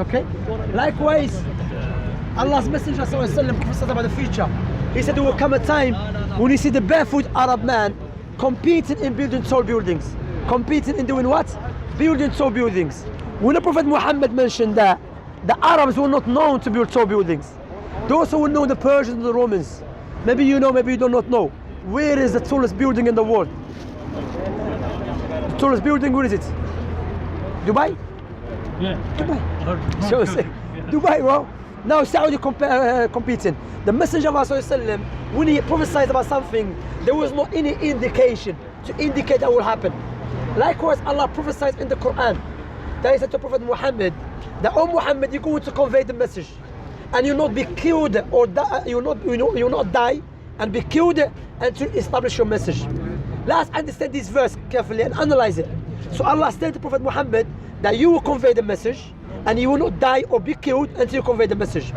Okay? Likewise, Allah's Messenger ﷺ prophesied about the future. He said there will come a time when you see the barefoot Arab man competing in building tall buildings. Competing in doing what? Building tall buildings. When the Prophet Muhammad mentioned that, the Arabs were not known to build tall buildings. Those who will know the Persians and the Romans. Maybe you know, maybe you do not know. Where is the tallest building in the world? The tallest building, where is it? Dubai? Yeah. Dubai. So say, Dubai, bro. Now Saudi competing. The Messenger of Allah, when he prophesied about something, there was no any indication to indicate that will happen. Likewise, Allah prophesied in the Quran that he said to Prophet Muhammad that, "Oh Muhammad, you're going to convey the message, and you'll not be killed or die, you'll not die and be killed until you establish your message." Let's understand this verse carefully and analyze it. So Allah said to Prophet Muhammad that you will convey the message and you will not die or be killed until you convey the message.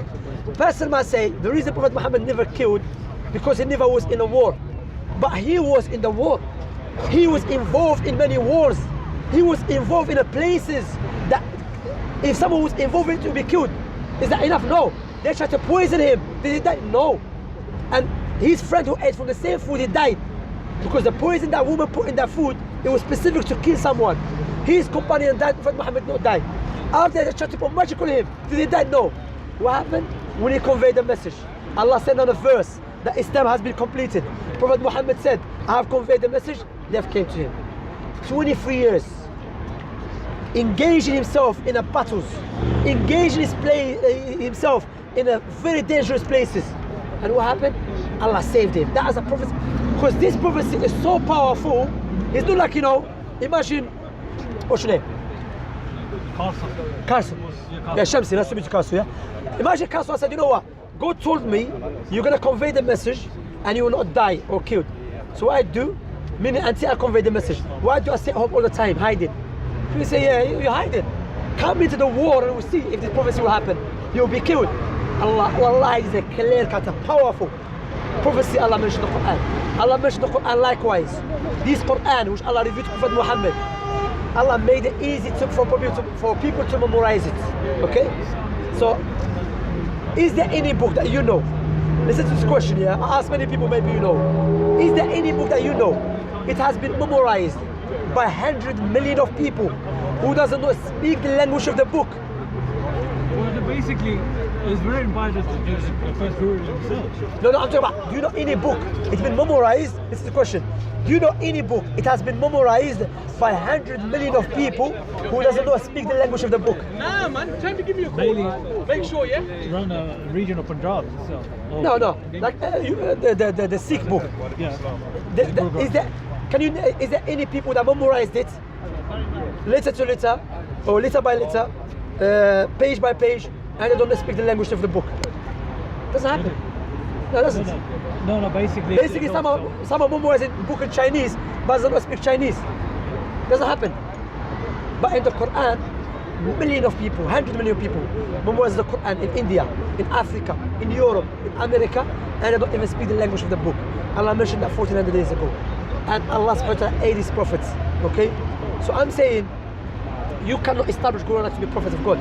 Person might say the reason Prophet Muhammad never killed because he never was in a war. But he was in the war. He was involved in many wars. He was involved in the places that if someone was involved in it to be killed, is that enough? No. They tried to poison him. Did he die? No. And his friend who ate from the same food, he died. Because the poison that woman put in that food, it was specific to kill someone. His companion died, Prophet Muhammad not died. After they tried to put magic on him, did he die? No. What happened? When he conveyed the message, Allah sent down a verse that Islam has been completed. Prophet Muhammad said, I have conveyed the message, death came to him. 23 years. Engaging himself in a battles. Engaging himself in a very dangerous places. And what happened? Allah saved him. That is a prophecy. Because this prophecy is so powerful. It's not like, imagine, what's your name? Carson. Yeah, Shamsi, nice to meet you, Carson, yeah? Imagine Carson said, you know what? God told me you're going to convey the message and you will not die or killed. So what I do, meaning until I convey the message, why do I stay at home all the time, hiding? You say, yeah, you're hiding. Come into the war and we'll see if this prophecy will happen. You'll be killed. Allah is a clear cut, a powerful prophecy. Allah mentioned the Quran. Allah mentioned the Quran likewise. This Quran, which Allah revealed to Prophet Muhammad, Allah made it easy for people to memorize it. Okay? So, is there any book that you know? Listen to this question here. I ask many people, maybe you know. Is there any book that you know? It has been memorized by 100 million of people who doesn't know speak the language of the book. Well, basically, it's written by the first guru himself. No, I'm talking about, do you know any book? It's been memorized. This is the question. Do you know any book? It has been memorized by 100 million of people who doesn't know speak the language of the book. Nah, man, try to give me a call. Make sure, yeah? Around the region of Punjab itself. No, like the Sikh book. Yeah. Is there any people that memorized it, letter to letter, or letter by letter, page by page, and they don't speak the language of the book? Doesn't happen. No, it doesn't. No, basically. Basically, someone memorizes the book in Chinese, but doesn't speak Chinese. Doesn't happen. But in the Quran, millions of people, 100 million people memorize the Quran in India, in Africa, in Europe, in America, and they don't even speak the language of the book. Allah mentioned that 1400 days ago. And Allah subhanahu wa ta'ala aided his prophets. Okay? So I'm saying, you cannot establish Quran to be a prophet of God.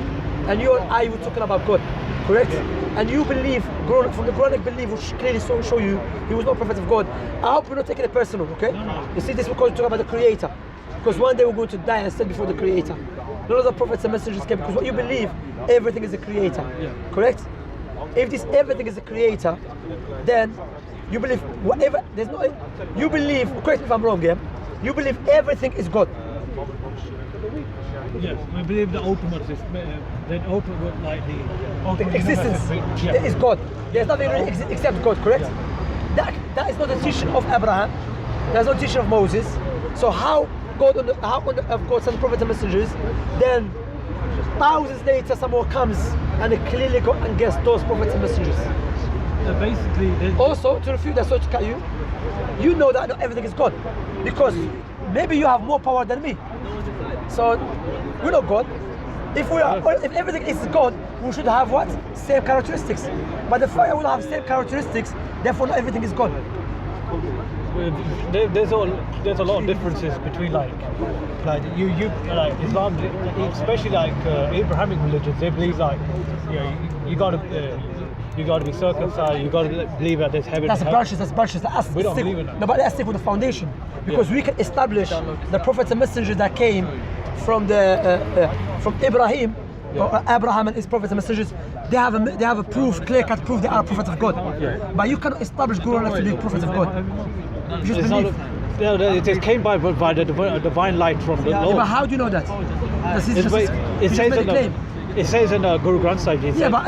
And you and I were talking about God. Correct? And you believe, from the Quranic belief, which clearly show you he was not a prophet of God. I hope you're not taking it personal, okay? You see this because we're talking about the Creator. Because one day we're going to die and stand before the Creator. None of the prophets and messengers came because what you believe, everything is a Creator. Correct? If this everything is a Creator, then you believe whatever, you believe, correct me if I'm wrong, yeah? You believe everything is God. Yes, we believe the ultimate is then ultimate, like the existence is God. There's nothing really except God, correct? That is not the teaching of Abraham. That's not the teaching of Moses. So how God sends prophets and messengers, then thousands later someone comes and they clearly go against those prophets and messengers. Basically, also to refute that, so to cut you, you know that not everything is God, because maybe you have more power than me. So we're not God. If everything is God, we should have what? Same characteristics. But the fire will have same characteristics, therefore not everything is God. there's a lot of differences between like you like Islam, especially like Abrahamic religions. They believe like you got to be circumcised. You got to believe that there's heaven. That's branches. We don't believe in that. No, but let's stick with the foundation, because we can establish the prophets and messengers that came from Ibrahim, or Abraham and his prophets and messengers. They have a proof, clear-cut proof they are prophets of God. But you cannot establish Guru Nanak to be prophets of God. You just believe. It came by the divine light from the Lord. But how do you know that? It says in Guru Granth Sahib. Yeah, but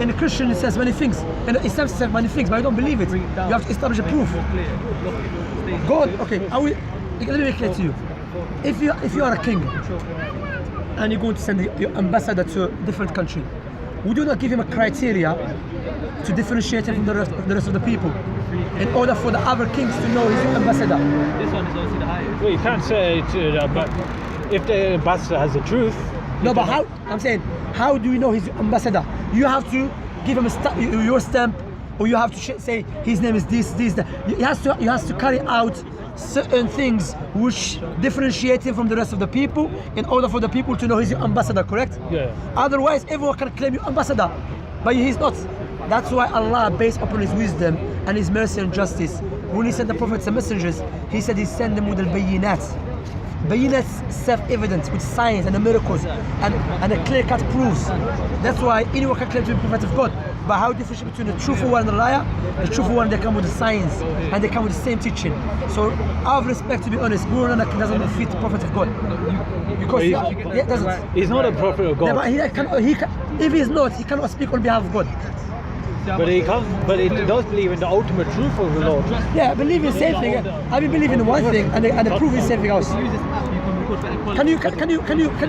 in a Christian it says many things. In Islam it says many things, but I don't believe it. You have to establish a proof. God, okay, let me make it clear to you. If you are a king and you're going to send your ambassador to a different country, we do not give him a criteria to differentiate him from the rest of the people, in order for the other kings to know he's an ambassador. This one is also the highest. Well, you can't say it, but if the ambassador has the truth. No, but how? I'm saying, how do you know he's your ambassador? You have to give him your stamp, or you have to say his name is this, that. He has to carry out certain things which differentiate him from the rest of the people, in order for the people to know he's your ambassador, correct? Yeah. Otherwise, everyone can claim you ambassador, but he's not. That's why Allah, based upon His wisdom and His mercy and justice, when He sent the prophets and messengers, He said He sent them with al-bayinat. Bayinat, self-evident, with signs and the miracles and the clear-cut proofs. That's why anyone can claim to be prophet of God. But how differentiate between the truthful one and the liar? The truthful one, they come with the signs and they come with the same teaching. So, out of respect, to be honest, Guru Nanak doesn't fit the prophet of God, because he doesn't. He's not a prophet of God. Yeah, but if he's not, he cannot speak on behalf of God. But he does believe in the ultimate truth of the Lord. Yeah, I believe in the same thing. I believe in one thing and the proof is something else. Can you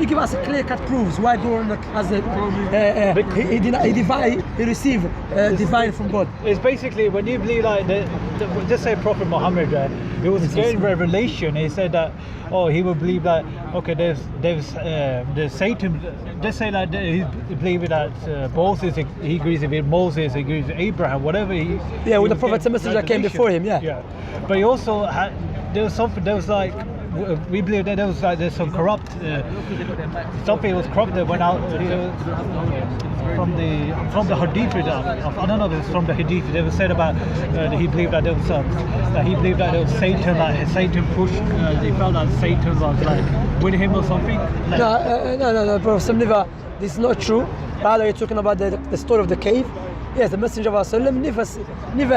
give us a clear-cut proofs why Guru Nanak has he received divine from God? It's basically when you believe like just say Prophet Muhammad, he was getting revelation. He said that he would believe that there's Satan. Just say like he believed that Moses, he agrees with Moses, he agrees with Abraham, whatever he. Yeah, with the prophets and messengers that came before him. Yeah. But he also had we believe that there's some corrupt something was corrupt that went out from the hadith. I don't know if it's from the hadith. They were said about he believed that there was Satan. Like Satan pushed. He felt that Satan was like with him or something. No, Prophet. This is not true. Rather, you're talking about the story of the cave. Yes, the Messenger of Allah never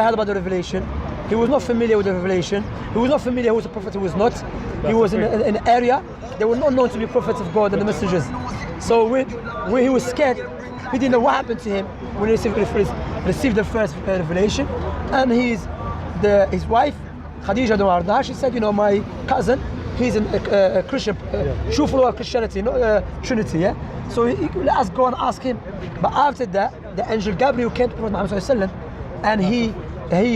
heard about the revelation. He was not familiar with the revelation. He was not familiar who was a prophet, who was not. He was in an area they were not known to be prophets of God and the messengers. So when he was scared, he didn't know what happened to him when he received the first revelation. And his wife, Khadija Dawah, she said, my cousin, he's a Christian, true follower of Christianity, not Trinity. Yeah. So let us go and ask him. But after that, the angel Gabriel came to Prophet Muhammad and he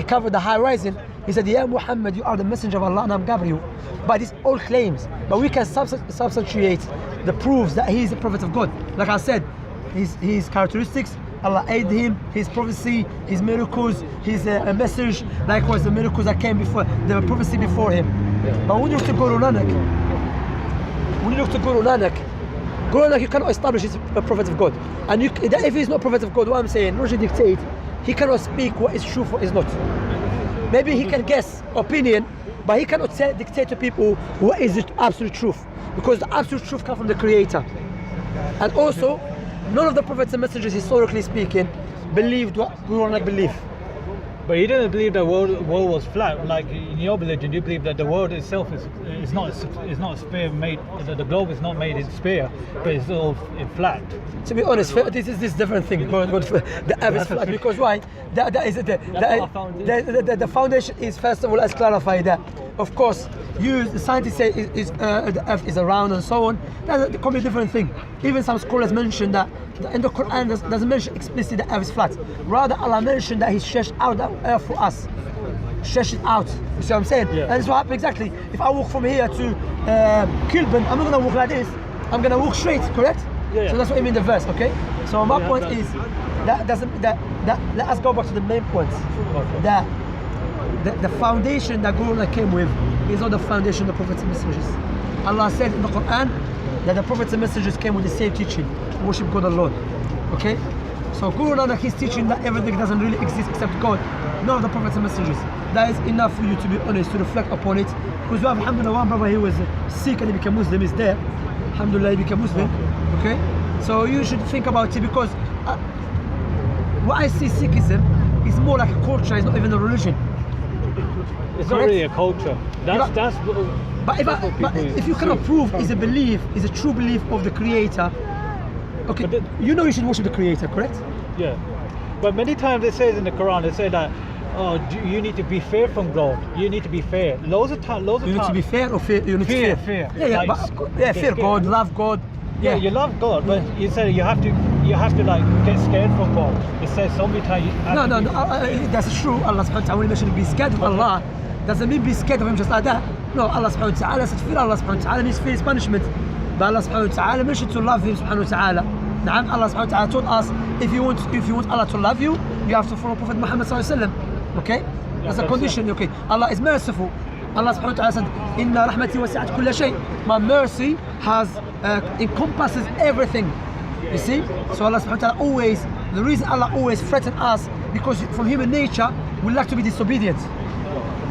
covered the horizon. He said, "Ya Muhammad, you are the messenger of Allah and I'm Gabriel." But these all claims. But we can substantiate the proofs that he is a prophet of God. Like I said, his characteristics, Allah aided him, his prophecy, his miracles, his message, likewise the miracles that came before, the prophecy before him. But when you look to Guru Nanak, Guru Nanak, you cannot establish he's a prophet of God. And if he's not a prophet of God, what I'm saying, not to dictate, he cannot speak what is true, what is not. Maybe he can guess opinion, but he cannot dictate to people what is the absolute truth, because the absolute truth comes from the Creator. And also, none of the prophets and messengers, historically speaking, believed what Guru Nanak believed. But he didn't believe the world was flat. Like in your religion, you believe that the world itself is not a sphere made. The globe is not made in sphere, but it's all flat. To be honest, this is different thing. The earth is flat, because why? The foundation is, first of all, let's clarify that. Of course, the scientists say the earth is round and so on. That's a completely different thing. Even some scholars mention that in the Quran doesn't mention explicitly the earth is flat. Rather, Allah mentioned that He stretched out the earth for us. Stretched it out. You see what I'm saying? Yeah. And that's what happened exactly. If I walk from here to Kilburn, I'm not going to walk like this. I'm going to walk straight, correct? Yeah. So that's what I mean the verse, okay? So my point is, let us go back to the main point. Okay. That the foundation that Quran came with is not the foundation of the prophets and messengers. Allah said in the Quran that the prophets and messengers came with the same teaching, worship God alone. Okay? So Quran, he's teaching that everything doesn't really exist except God, none of the prophets and messengers. That is enough for you to be honest, to reflect upon it. Because we have, alhamdulillah, one brother, he was Sikh and he became Muslim, he's there. Alhamdulillah, he became Muslim. Okay? So you should think about it, because what I see Sikhism is more like a culture, it's not even a religion. It's not really a culture. That's but if you cannot prove it's a belief, it's a true belief of the Creator, okay, you know you should worship the Creator, correct? Yeah. But many times it says in the Quran, they say that, oh, you need to be fair from God. You need to be fair. Loads of times. You need to be fair or fear? You need fear, to fear. Yeah, like, fear God, love God. Yeah, you love God, but you said you have to like get scared from God. It says so many times. No, that's true. Allah subhanahu wa ta'ala, when he mentioned be scared of Allah, doesn't mean be scared of him just like that. No, Allah subhanahu wa ta'ala said fear Allah subhanahu wa ta'ala means fear his punishment. But Allah subhanahu wa ta'ala mentioned to love him subhanahu wa ta'ala. Now Allah subhanahu wa ta'ala told us, if you want Allah to love you, you have to follow Prophet Muhammad sallallahu alaihi wasallam. Okay? That's a condition. Okay. Allah is merciful. Allah subhanahu wa ta'ala said, Inna rahmati wasi'at kulla shay. My mercy has encompasses everything. You see? So Allah subhanahu wa ta'ala always, the reason Allah always threatens us, because from human nature, we like to be disobedient.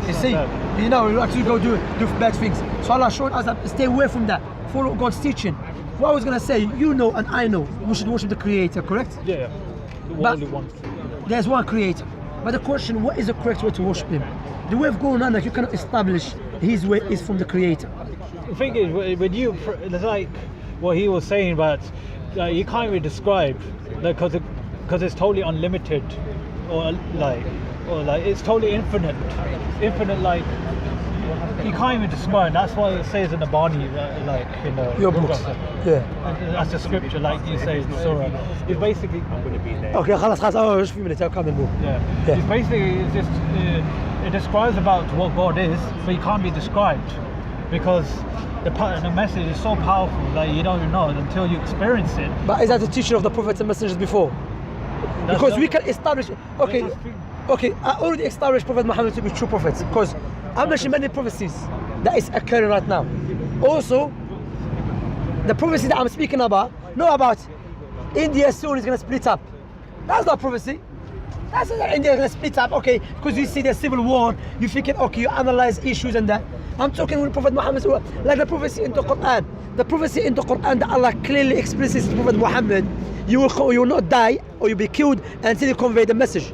You see? You know, we like to go do bad things. So Allah showed us that stay away from that. Follow God's teaching. What I was going to say, you know and I know, we should worship the Creator, correct? Yeah. The only one. There's one Creator. But the question, what is the correct way to worship Him? The way of going on, like, you cannot establish His way is from the Creator. The thing is, when you, it's like what he was saying about, you can't really describe, like, because it's totally unlimited, or like it's totally infinite, like, you can't even describe. That's why it says in the Bani, like in the your books. Yeah. That's the scripture, like you say in the Surah. It's basically. Okay, خلاص. Oh, just a few minutes. I'll come and move. Yeah. It's basically just it describes about what God is, but it can't be described because the message is so powerful that you don't even know it until you experience it. But is that the teaching of the prophets and messengers before? Because we can establish. Okay. I already established Prophet Muhammad to be true prophets because I mentioned many prophecies that is occurring right now. Also, the prophecy that I'm speaking about, India soon is going to split up. That's not prophecy. That's not India is going to split up, okay, because you see the civil war, you thinking, okay, you analyze issues and that. I'm talking with Prophet Muhammad, like the prophecy in the Quran. The prophecy in the Quran that Allah clearly expresses to Prophet Muhammad, you will not die or you'll be killed until you convey the message.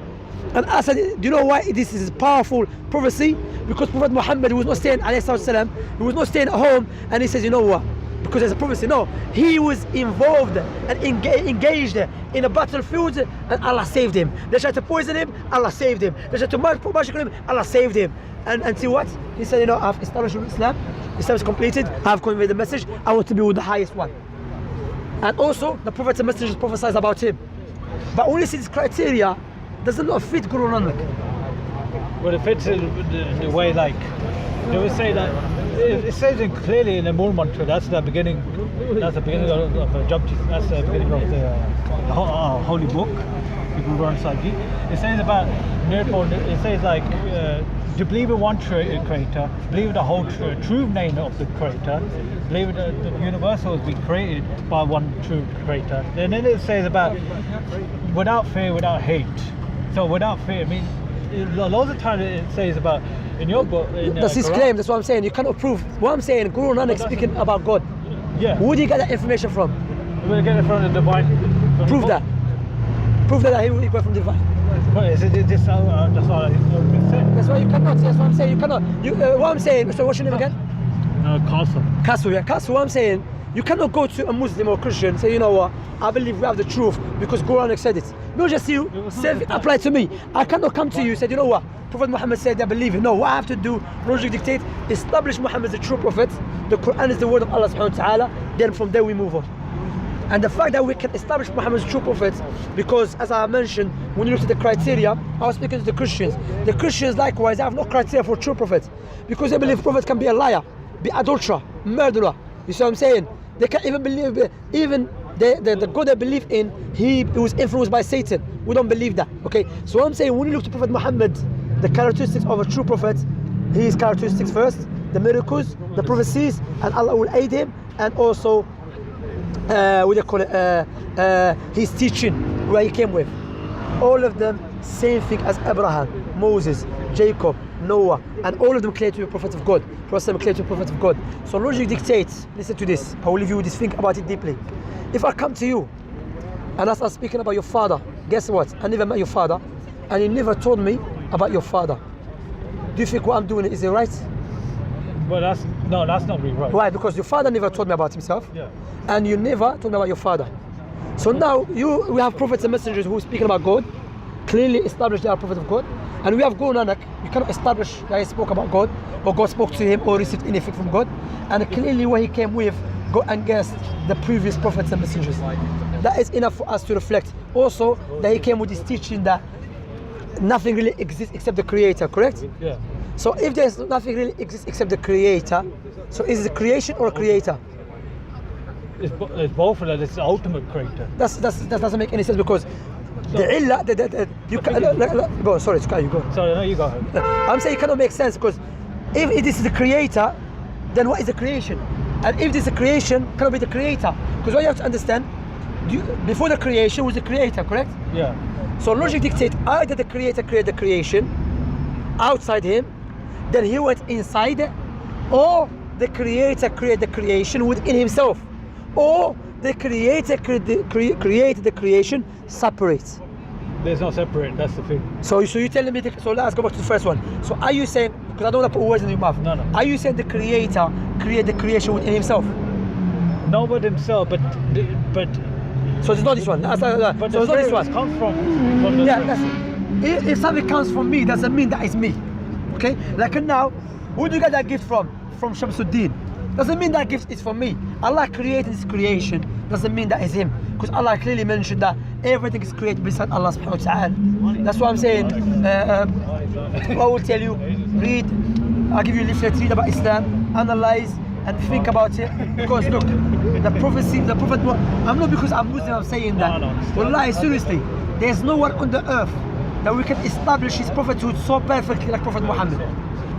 And I said, do you know why this is a powerful prophecy? Because Prophet Muhammad was not staying, he was not staying at home, and he says, you know what? Because there's a prophecy. No, he was involved and engaged in a battlefield, and Allah saved him. They tried to poison him, Allah saved him. They tried to magic him, Allah saved him. And until what? He said, you know, I've established Islam is completed, I've conveyed the message, I want to be with the highest one. And also, the prophets and messengers prophesied about him. But when you see this criteria, does it not fit Guru Nanak? Well, it fits in the way, like, they would say that, it says it clearly in the Mool Mantra, that's the beginning of Japji, that's the beginning of the holy book, the Guru Granth Sahib Ji. It says about, it says like, to believe in one creator, believe in the whole true name of the creator, believe that the universe has been created by one true creator. And then it says about without fear, without hate. So without fear, I mean, loads of times it says about in your book. That's his claim. That's what I'm saying. You cannot prove. What I'm saying, Guru Nanak speaking about God. Yeah. Where do you get that information from? We get it from the divine. Prove that. Prove that he got from divine. But is it this? That's all I said. That's why you cannot. That's what I'm saying. You cannot. What I'm saying. So what's your name again? Castle. Castle. Yeah. Castle. What I'm saying. You cannot go to a Muslim or Christian and say, you know what, I believe we have the truth because Quran said it. Not just you, say it applied to me. I cannot come to you and say, you know what, Prophet Muhammad said I believe it. No, what I have to do, logic dictate, establish Muhammad as the true prophet. The Quran is the word of Allah subhanahu wa ta'ala. Then from there we move on. And the fact that we can establish Muhammad as a true prophet, because as I mentioned, when you look at the criteria, I was speaking to the Christians. The Christians likewise have no criteria for true prophet because they believe prophet can be a liar, be adulterer, murderer. You see what I'm saying? They can't even believe, even the God they believe in, he was influenced by Satan. We don't believe that. Okay? So I'm saying when you look to Prophet Muhammad the characteristics of a true prophet, his characteristics first, the miracles, the prophecies, and Allah will aid him, and also what do you call it, his teaching, where he came with. All of them same thing as Abraham, Moses, Jacob, Noah, and all of them claim to be a prophet of God. Prophet claim to be a prophet of God. So logic dictates, listen to this, I will leave you with this, think about it deeply. If I come to you and I start speaking about your father, guess what? I never met your father, and you never told me about your father. Do you think what I'm doing is it right? But that's not really right. Why? Because your father never told me about himself, Yeah. and you never told me about your father. So now we have prophets and messengers who are speaking about God, clearly established they are prophets of God, and we have Guru Nanak, you cannot establish that he spoke about God, or God spoke to him, or received anything from God, and clearly what he came with go against the previous prophets and messengers. That is enough for us to reflect. Also, that he came with this teaching that nothing really exists except the Creator, correct? Yeah. So if there's nothing really exists except the Creator, so is it a creation or a creator? It's both of them. It's the ultimate creator. That doesn't make any sense, because the illah, you can, go, sorry, Sky, you go. Sorry, no, you go ahead. I'm saying it cannot make sense, because if it is the Creator, then what is the creation? And if this is a creation, cannot be the Creator. Because what you have to understand, before the creation was the Creator, correct? Yeah. So logic dictates either the Creator created the creation outside him, then he went inside it, or the Creator created the creation within himself, or the Creator created the creation separate. There's no separate. That's the thing. So you're telling me, so let's go back to the first one. So are you saying, because I don't want to put words in your mouth, No. are you saying the Creator created the creation within himself? No, but himself, but So it's not this one. but So the it's not this spirit one. comes from the Yeah, that's, if something comes from me, doesn't mean that is me. Okay? Like now, who do you get that gift from? From Shamsuddin. Doesn't mean that gift is from me. Allah created this creation, doesn't mean that is him. Because Allah clearly mentioned that everything is created beside Allah subhanahu wa ta'ala. That's what I'm saying. I will tell you, read, I'll give you a leaflet, read about Islam, analyze, and think about it. Because look, the prophet, I'm not because I'm Muslim, I'm saying that. No. Wallahi, seriously, there's no one on the earth that we can establish his prophethood so perfectly like Prophet Muhammad.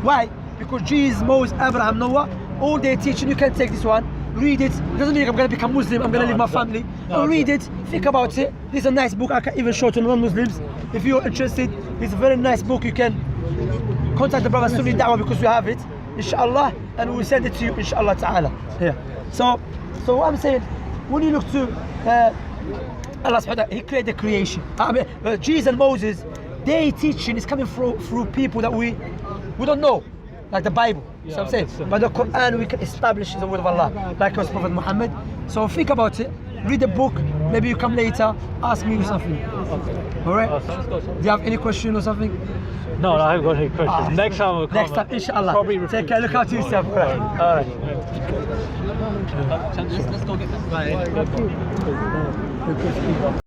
Why? Because Jesus, Moses, Abraham, Noah, all their teaching, you can take this one, read it. It doesn't mean I'm going to become Muslim, I'm going to leave my family. No, read it, think about it. This is a nice book, I can even show to non-Muslims. If you're interested, it's a very nice book. You can contact the brother Sunni Dawah because we have it, inshallah, and we will send it to you, inshallah ta'ala. Yeah. So what I'm saying, when you look to Allah subhanahu wa ta'ala, he created the creation. I mean, Jesus and Moses, their teaching is coming through people that we don't know, like the Bible. Yeah, So I'm saying, but the Quran we can establish the word of Allah, like was Prophet Muhammad. So think about it, read the book, maybe you come later, ask me something. Okay. All right? Do Do you have any question or something? No, I haven't got any questions. Next time we'll come. Next time, inshallah. Probably Take care, look after yourself. All right. Let's go get that.